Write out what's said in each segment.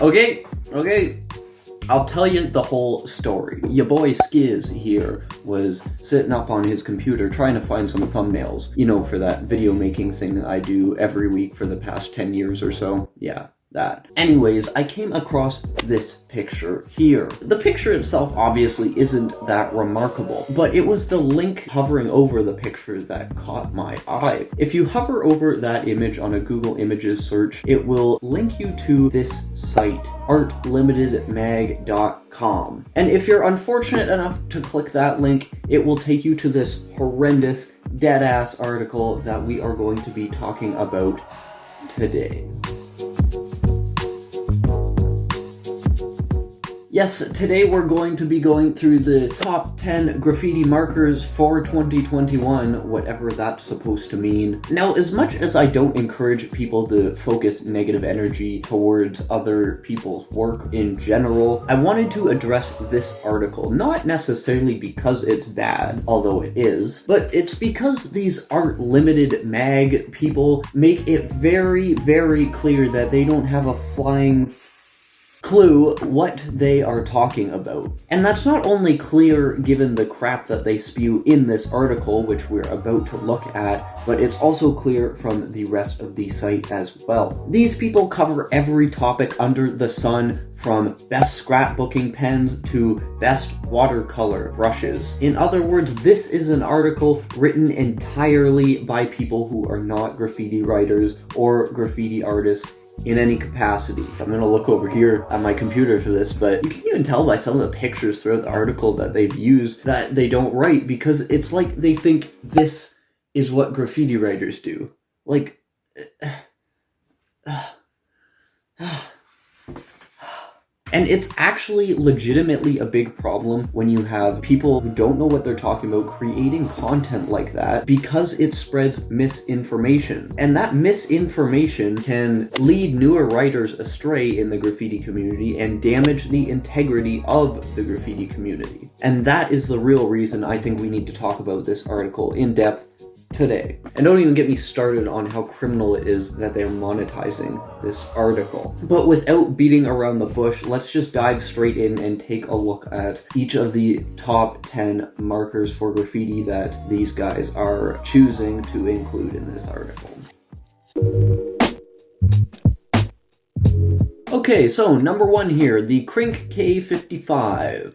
Okay. I'll tell you the whole story. Your boy Sciz here was sitting up on his computer trying to find some thumbnails, you know, for that video making thing that I do every week for the past 10 years or so. Yeah, that. Anyways, I came across this picture here. The picture itself obviously isn't that remarkable, but it was the link hovering over the picture that caught my eye. If you hover over that image on a Google Images search, it will link you to this site, artlimitedmag.com. And if you're unfortunate enough to click that link, it will take you to this horrendous, dead-ass article that we are going to be talking about today. Yes, today we're going to be going through the top 10 graffiti markers for 2021, whatever that's supposed to mean. Now, as much as I don't encourage people to focus negative energy towards other people's work in general, I wanted to address this article, not necessarily because it's bad, although it is, but it's because these Art Limited mag people make it very, very clear that they don't have a flying clue what they are talking about. And that's not only clear given the crap that they spew in this article, which we're about to look at, but it's also clear from the rest of the site as well. These people cover every topic under the sun, from best scrapbooking pens to best watercolor brushes. In other words, this is an article written entirely by people who are not graffiti writers or graffiti artists in any capacity. I'm gonna look over here at my computer for this, but you can even tell by some of the pictures throughout the article that they've used that they don't write, because it's like they think this is what graffiti writers do. Like, and it's actually legitimately a big problem when you have people who don't know what they're talking about creating content like that, because it spreads misinformation. And that misinformation can lead newer writers astray in the graffiti community and damage the integrity of the graffiti community. And that is the real reason I think we need to talk about this article in depth today. And don't even get me started on how criminal it is that they're monetizing this article. But without beating around the bush, let's just dive straight in and take a look at each of the top 10 markers for graffiti that these guys are choosing to include in this article. Okay, so number one here, the Crink K55.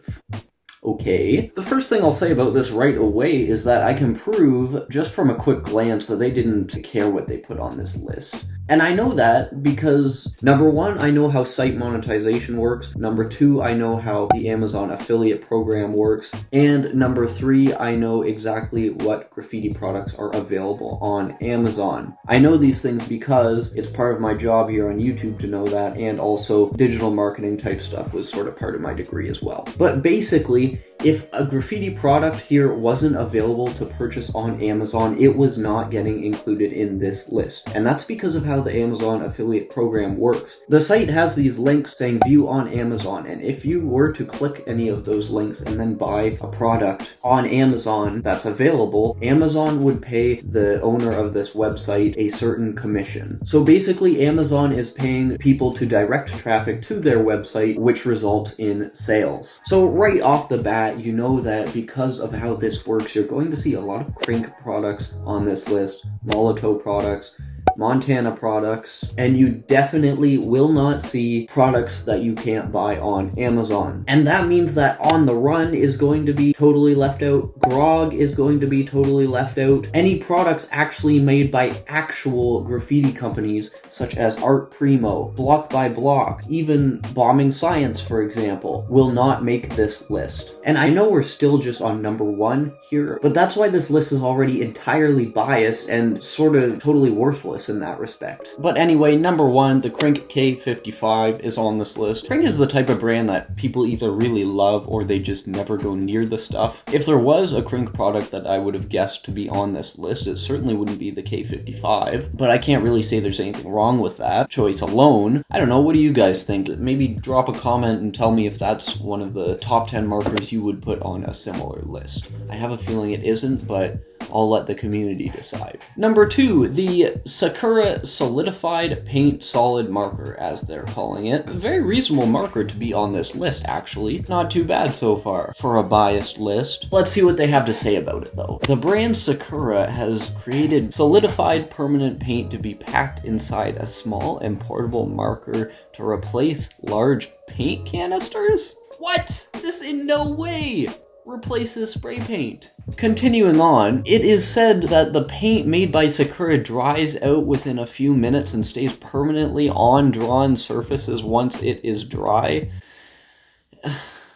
Okay. The first thing I'll say about this right away is that I can prove, just from a quick glance, that they didn't care what they put on this list. And I know that because, number one, I know how site monetization works. Number two, I know how the Amazon affiliate program works. And number three, I know exactly what graffiti products are available on Amazon. I know these things because it's part of my job here on YouTube to know that, and also digital marketing type stuff was sort of part of my degree as well. But basically, if a graffiti product here wasn't available to purchase on Amazon, it was not getting included in this list. And that's because of how the Amazon affiliate program works. The site has these links saying view on Amazon, and if you were to click any of those links and then buy a product on Amazon that's available, Amazon would pay the owner of this website a certain commission. So basically, Amazon is paying people to direct traffic to their website, which results in sales. So right off the bat, you know that because of how this works, you're going to see a lot of Crink products on this list, Molotov products, Montana products, and you definitely will not see products that you can't buy on Amazon. And that means that On the Run is going to be totally left out, Grog is going to be totally left out. Any products actually made by actual graffiti companies, such as Art Primo, Block by Block, even Bombing Science, for example, will not make this list. And I know we're still just on number one here, but that's why this list is already entirely biased and sort of totally worthless in that respect. But anyway, number one, the Crink K55 is on this list. Crink is the type of brand that people either really love or they just never go near the stuff. If there was a Crink product that I would have guessed to be on this list, it certainly wouldn't be the K55, but I can't really say there's anything wrong with that choice alone. I don't know, what do you guys think? Maybe drop a comment and tell me if that's one of the top 10 markers you would put on a similar list. I have a feeling it isn't, but I'll let the community decide. Number 2, the Sakura Solidified Paint Solid Marker, as they're calling it. A very reasonable marker to be on this list, actually. Not too bad so far for a biased list. Let's see what they have to say about it, though. The brand Sakura has created solidified permanent paint to be packed inside a small and portable marker to replace large paint canisters? What? This in no way replaces spray paint. Continuing on, it is said that the paint made by Sakura dries out within a few minutes and stays permanently on drawn surfaces once it is dry.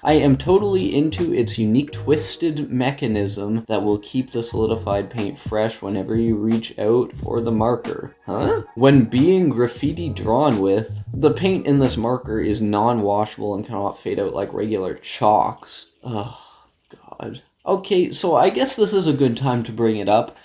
I am totally into its unique twisted mechanism that will keep the solidified paint fresh whenever you reach out for the marker. Huh? When being graffiti drawn with, the paint in this marker is non-washable and cannot fade out like regular chalks. Oh, God. Okay, so I guess this is a good time to bring it up.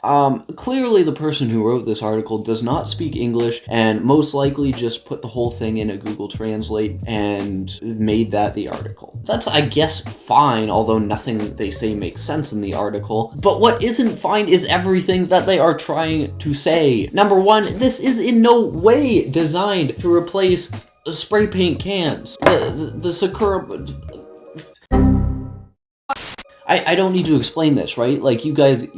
Clearly the person who wrote this article does not speak English and most likely just put the whole thing in a Google Translate and made that the article. That's, I guess, fine, although nothing they say makes sense in the article. But what isn't fine is everything that they are trying to say. Number 1, this is in no way designed to replace spray paint cans. The Sakura... I don't need to explain this, right? Like, you guys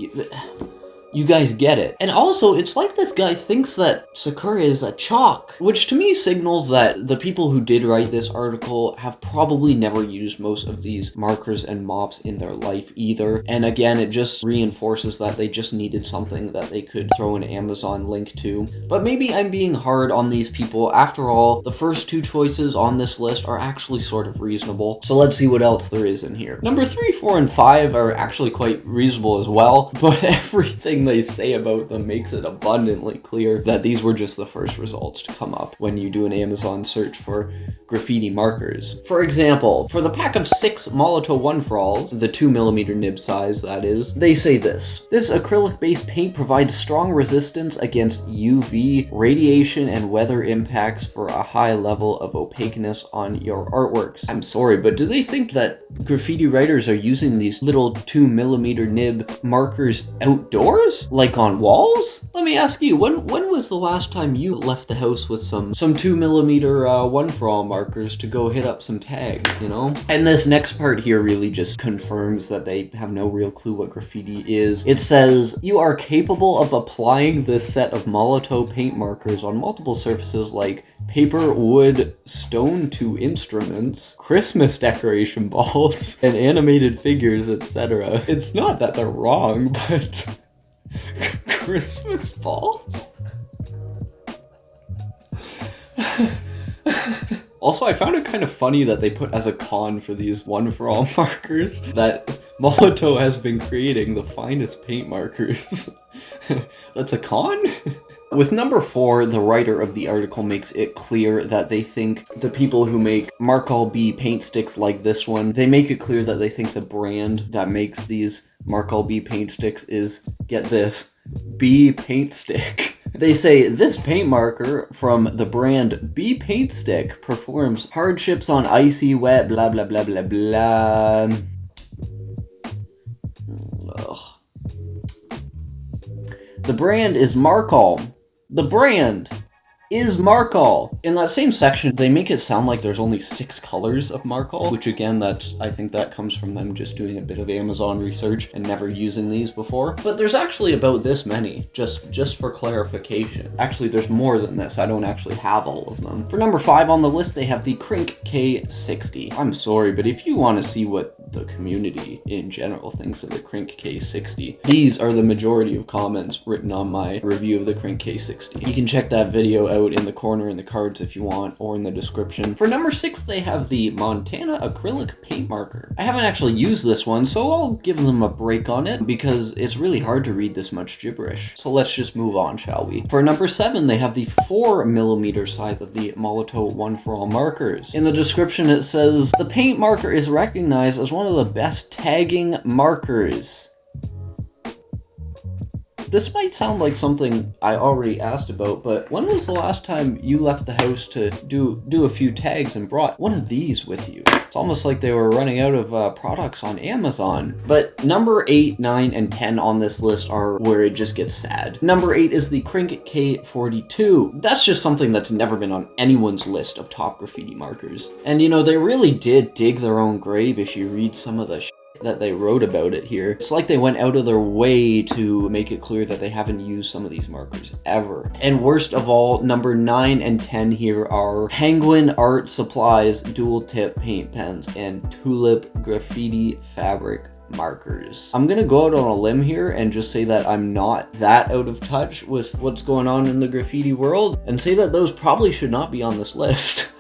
get it. And also, it's like this guy thinks that Sakura is a chalk, which to me signals that the people who did write this article have probably never used most of these markers and mops in their life either. And again, it just reinforces that they just needed something that they could throw an Amazon link to. But maybe I'm being hard on these people. After all, the first 2 choices on this list are actually sort of reasonable. So let's see what else there is in here. Number 3, 4, and 5 are actually quite reasonable as well, but everything they say about them makes it abundantly clear that these were just the first results to come up when you do an Amazon search for graffiti markers. For example, for the pack of 6 Molotov 1-for-alls, the 2mm nib size that is, they say this acrylic-based paint provides strong resistance against UV, radiation, and weather impacts for a high level of opaqueness on your artworks. I'm sorry, but do they think that graffiti writers are using these little 2mm nib markers outdoors? Like on walls? Let me ask you, when was the last time you left the house with some 2mm 1-for-all markers to go hit up some tags, you know? And this next part here really just confirms that they have no real clue what graffiti is. It says, you are capable of applying this set of Molotov paint markers on multiple surfaces like paper, wood, stone to instruments, Christmas decoration balls, and animated figures, etc. It's not that they're wrong, but... Christmas balls? Also, I found it kind of funny that they put as a con for these 1-for-all markers that Molotov has been creating the finest paint markers. That's a con? With number 4, the writer of the article makes it clear that they think the people who make Markal B Painsticks like this one, they make it clear that they think the brand that makes these Markal B Painsticks is, get this, B Paintstick. They say, this paint marker from the brand B Paintstick performs hardships on icy, wet, blah blah blah blah blah. Ugh. The brand is Markal. The brand is Markal. In that same section, they make it sound like there's only 6 colors of Markal, which again, I think that comes from them just doing a bit of Amazon research and never using these before. But there's actually about this many, just for clarification. Actually, there's more than this. I don't actually have all of them. For number 5 on the list, they have the Crink K60. I'm sorry, but if you want to see what the community in general thinks of the Crink K60, these are the majority of comments written on my review of the Crink K60. You can check that video out in the corner in the cards if you want, or in the description. For number 6, they have the Montana Acrylic Paint Marker. I haven't actually used this one, so I'll give them a break on it, because it's really hard to read this much gibberish. So let's just move on, shall we? For number 7, they have the 4mm size of the Molotov 1-for-all markers. In the description it says, the paint marker is recognized as one of the best tagging markers. This might sound like something I already asked about, but when was the last time you left the house to do a few tags and brought one of these with you? It's almost like they were running out of products on Amazon. But number 8, 9, and 10 on this list are where it just gets sad. Number 8 is the Krink K42. That's just something that's never been on anyone's list of top graffiti markers. And you know, they really did dig their own grave if you read some of the that they wrote about it here. It's like they went out of their way to make it clear that they haven't used some of these markers ever. And worst of all, number 9 and 10 here are Penguin Art Supplies dual tip paint pens and Tulip graffiti fabric markers. I'm gonna go out on a limb here and just say that I'm not that out of touch with what's going on in the graffiti world and say that those probably should not be on this list.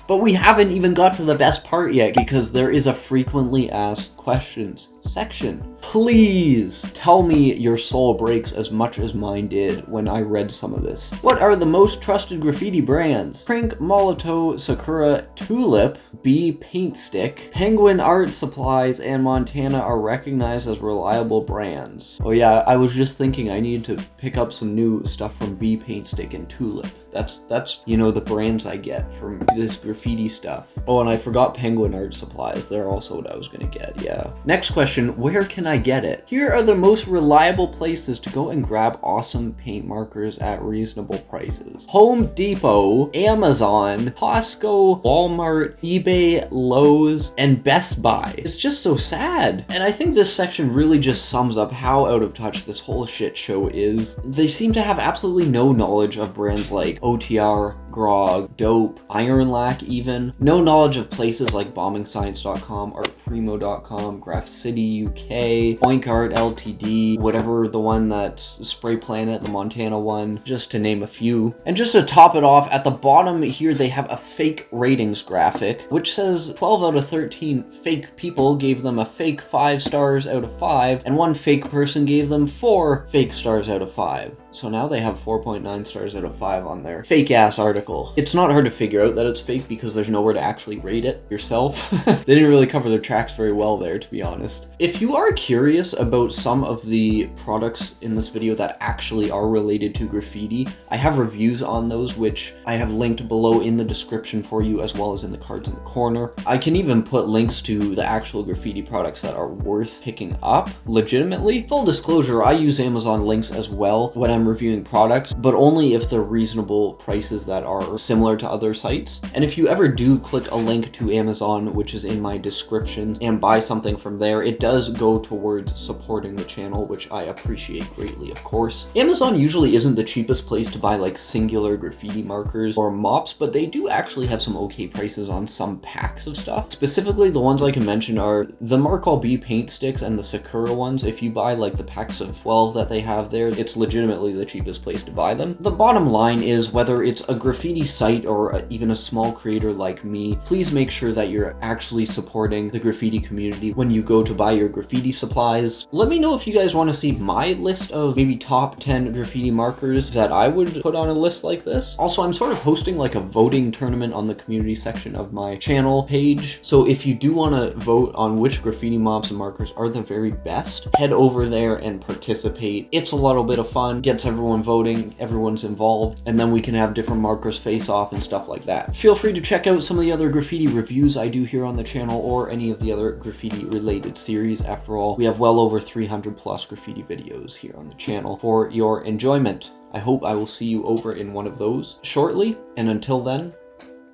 But we haven't even got to the best part yet, because there is a frequently asked questions section. Please tell me your soul breaks as much as mine did when I read some of this. What are the most trusted graffiti brands? Krink, Molotov, Sakura, Tulip, B Paintstick, Penguin Art Supplies, and Montana are recognized as reliable brands. Oh yeah, I was just thinking I need to pick up some new stuff from B Paintstick and Tulip. That's you know, the brands I get from this graffiti stuff. Oh, and I forgot Penguin Art Supplies. They're also what I was gonna get, yeah. Next question, where can I get it? Here are the most reliable places to go and grab awesome paint markers at reasonable prices. Home Depot, Amazon, Costco, Walmart, eBay, Lowe's, and Best Buy. It's just so sad. And I think this section really just sums up how out of touch this whole shit show is. They seem to have absolutely no knowledge of brands like OTR, Grog, Dope, Iron Lack even. No knowledge of places like BombingScience.com, ArtPrimo.com, Graff City UK, Oink Art Ltd, whatever the one that's Spray Planet, the Montana one, just to name a few. And just to top it off, at the bottom here they have a fake ratings graphic, which says 12 out of 13 fake people gave them a fake 5 stars out of 5, and one fake person gave them 4 fake stars out of 5. So now they have 4.9 stars out of 5 on their fake ass article. It's not hard to figure out that it's fake because there's nowhere to actually rate it yourself. They didn't really cover their tracks very well there, to be honest. If you are curious about some of the products in this video that actually are related to graffiti, I have reviews on those, which I have linked below in the description for you, as well as in the cards in the corner. I can even put links to the actual graffiti products that are worth picking up legitimately. Full disclosure, I use Amazon links as well when I'm reviewing products, but only if they're reasonable prices that are similar to other sites. And if you ever do click a link to Amazon, which is in my description, and buy something from there, it does go towards supporting the channel, which I appreciate greatly, of course. Amazon usually isn't the cheapest place to buy like singular graffiti markers or mops, but they do actually have some okay prices on some packs of stuff. Specifically, the ones I can mention are the Markal B Painsticks and the Sakura ones. If you buy like the packs of 12 that they have there, it's legitimately the cheapest place to buy them. The bottom line is, whether it's a graffiti site or even a small creator like me, please make sure that you're actually supporting the graffiti community when you go to buy your graffiti supplies. Let me know if you guys want to see my list of maybe top 10 graffiti markers that I would put on a list like this. Also, I'm sort of hosting like a voting tournament on the community section of my channel page, so if you do want to vote on which graffiti mobs and markers are the very best, head over there and participate. It's a little bit of fun, gets everyone voting, everyone's involved, and then we can have different markers face off and stuff like that. Feel free to check out some of the other graffiti reviews I do here on the channel, or any of the other graffiti related series. After all, we have well over 300 plus graffiti videos here on the channel for your enjoyment. I hope I will see you over in one of those shortly, and until then,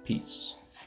peace.